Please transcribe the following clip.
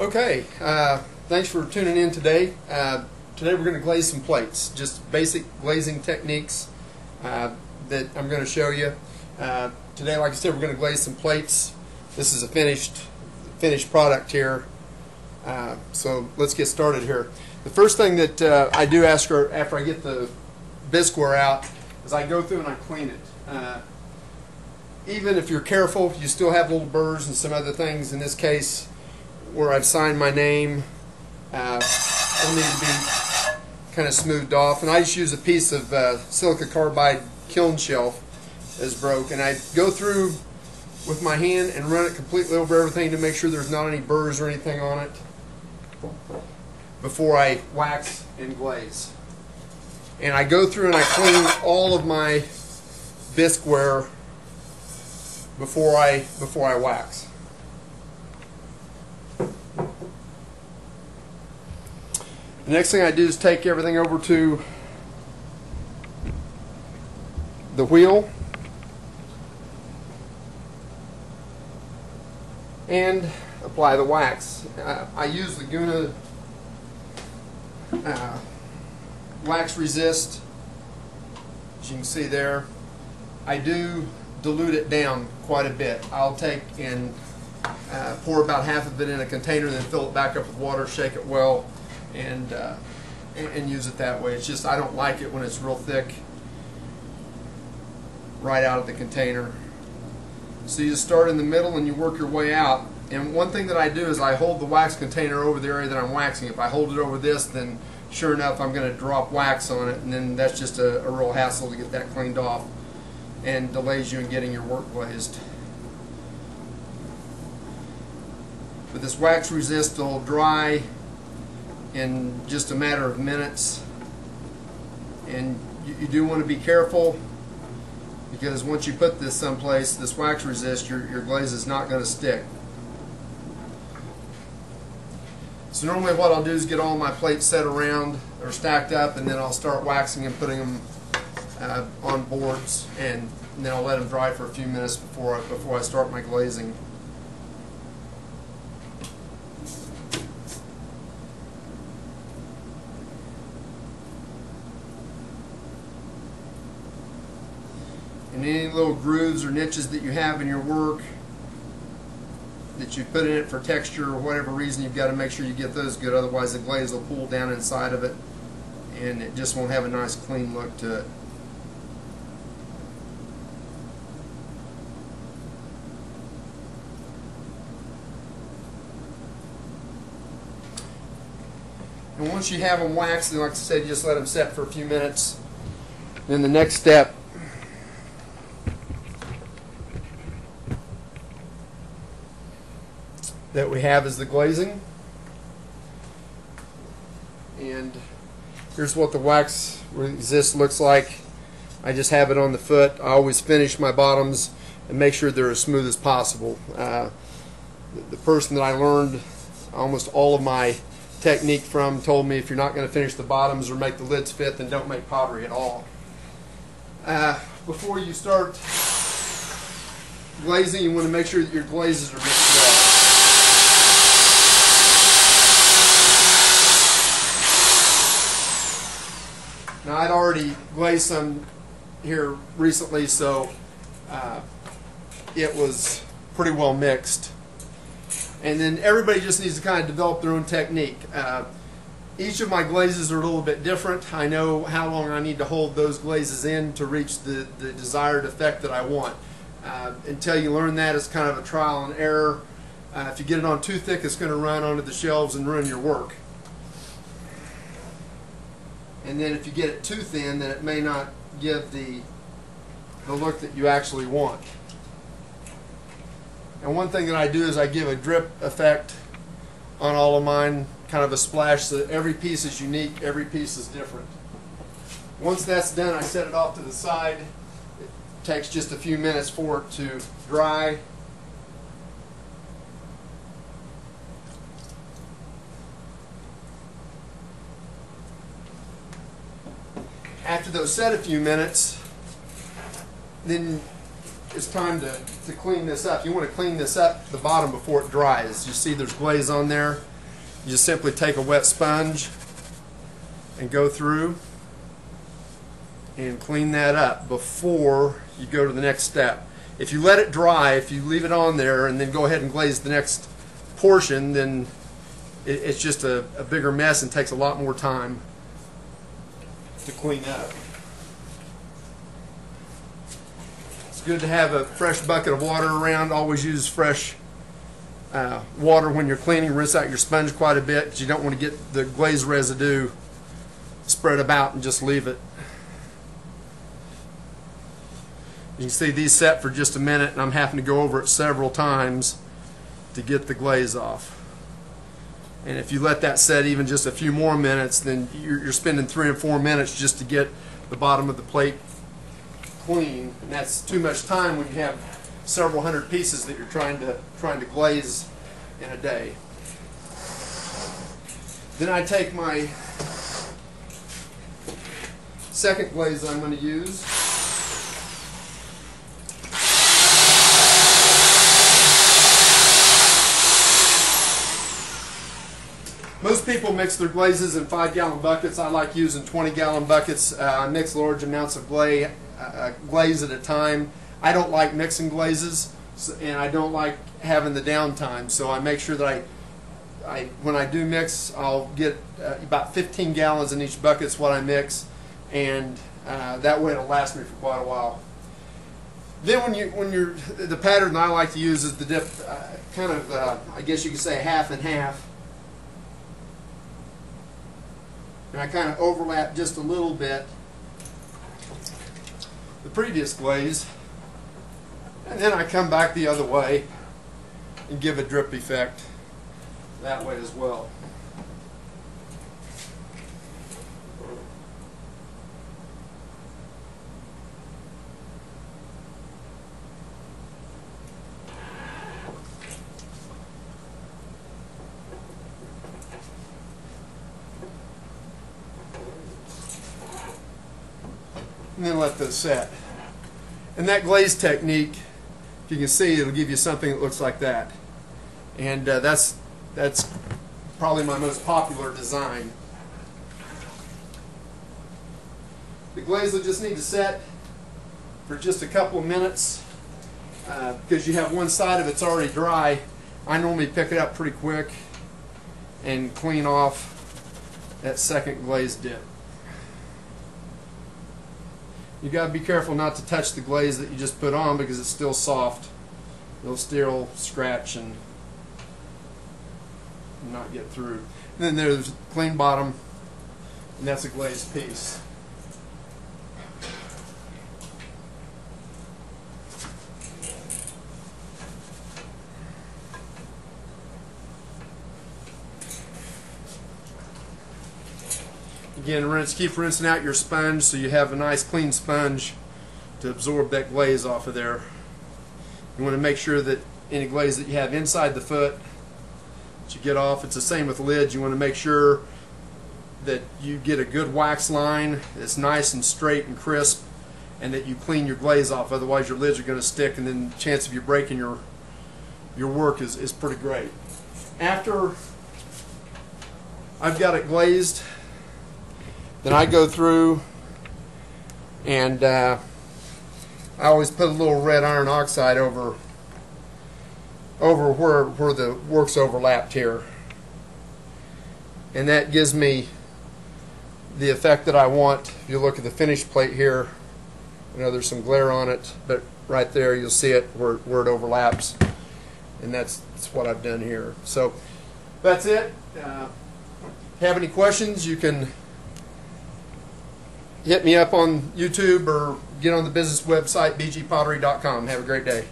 Okay, thanks for tuning in today. Today we're going to glaze some plates, just basic glazing techniques that I'm going to show you. Today, like I said, we're going to glaze some plates. This is a finished product here. So let's get started here. The first thing that I do after I get the bisque out is I go through and I clean it. Even if you're careful, you still have little burrs and some other things. In this case, where I've signed my name, will need to be kind of smoothed off. And I just use a piece of silica carbide kiln shelf that's broke, and I go through with my hand and run it completely over everything to make sure there's not any burrs or anything on it before I wax and glaze. And I go through and I clean all of my bisqueware before I wax. The next thing I do is take everything over to the wheel and apply the wax. I use the Guna wax resist, as you can see there. I do dilute it down quite a bit. I'll take and pour about half of it in a container, then fill it back up with water, shake it well, and use it that way. It's just I don't like it when it's real thick right out of the container. So you just start in the middle and you work your way out. And one thing that I do is I hold the wax container over the area that I'm waxing. If I hold it over this, then sure enough I'm going to drop wax on it, and then that's just a real hassle to get that cleaned off and delays you in getting your work glazed. But this wax resist will dry in just a matter of minutes, and you do want to be careful, because once you put this someplace, this wax resist, your glaze is not going to stick. So normally what I'll do is get all my plates set around or stacked up, and then I'll start waxing and putting them on boards, and then I'll let them dry for a few minutes before I start my glazing. And any little grooves or niches that you have in your work that you put in it for texture or whatever reason, you've got to make sure you get those good, otherwise the glaze will pool down inside of it and it just won't have a nice clean look to it. And once you have them waxed, and like I said, you just let them set for a few minutes. Then the next step that we have is the glazing. And here's what the wax resist looks like. I just have it on the foot. I always finish my bottoms and make sure they're as smooth as possible. The person that I learned almost all of my technique from told me if you're not going to finish the bottoms or make the lids fit, then don't make pottery at all. Before you start glazing, you want to make sure that your glazes are mixed well. Now, I'd already glazed some here recently, so it was pretty well mixed. And then everybody just needs to kind of develop their own technique. Each of my glazes are a little bit different. I know how long I need to hold those glazes in to reach the desired effect that I want. Until you learn that, it's kind of a trial and error. If you get it on too thick, it's going to run onto the shelves and ruin your work. And then if you get it too thin, then it may not give the look that you actually want. And one thing that I do is I give a drip effect on all of mine, kind of a splash, so that every piece is unique, every piece is different. Once that's done, I set it off to the side. It takes just a few minutes for it to dry. After those set a few minutes, then it's time to clean this up. You want to clean this up the bottom before it dries. You see there's glaze on there. You just simply take a wet sponge and go through and clean that up before you go to the next step. If you let it dry, if you leave it on there and then go ahead and glaze the next portion, then it's just a bigger mess and takes a lot more time to clean up. It's good to have a fresh bucket of water around. Always use fresh water when you're cleaning. Rinse out your sponge quite a bit because you don't want to get the glaze residue spread about and just leave it. You can see these set for just a minute, and I'm having to go over it several times to get the glaze off. And if you let that set even just a few more minutes, then you're spending 3 and 4 minutes just to get the bottom of the plate clean, and that's too much time when you have several hundred pieces that you're trying to glaze in a day. Then I take my second glaze I'm going to use. Most people mix their glazes in 5-gallon buckets. I like using 20-gallon buckets. I mix large amounts of glaze at a time. I don't like mixing glazes, and I don't like having the downtime, so I make sure that when I do mix, I'll get about 15 gallons in each bucket is what I mix, and that way it'll last me for quite a while. Then the pattern that I like to use is the dip, I guess you could say half and half. And I kind of overlap just a little bit the previous glaze, and then I come back the other way and give a drip effect that way as well. And then let those set. And that glaze technique, if you can see, it'll give you something that looks like that. And that's probably my most popular design. The glaze will just need to set for just a couple of minutes because you have one side of it's already dry. I normally pick it up pretty quick and clean off that second glaze dip. You got to be careful not to touch the glaze that you just put on because it's still soft. It'll still scratch and not get through. And then there's clean bottom, and that's a glazed piece. Again, keep rinsing out your sponge so you have a nice clean sponge to absorb that glaze off of there. You want to make sure that any glaze that you have inside the foot that you get off, it's the same with lids. You want to make sure that you get a good wax line that's nice and straight and crisp, and that you clean your glaze off. Otherwise your lids are going to stick, and then the chance of you breaking your work is pretty great. After I've got it glazed, then I go through and I always put a little red iron oxide over where the work's overlapped here, and that gives me the effect that I want. If you look at the finished plate here, I know there's some glare on it, but right there you'll see it where it overlaps, and that's what I've done here. So that's it. If you have any questions, you can hit me up on YouTube or get on the business website bgpottery.com. Have a great day.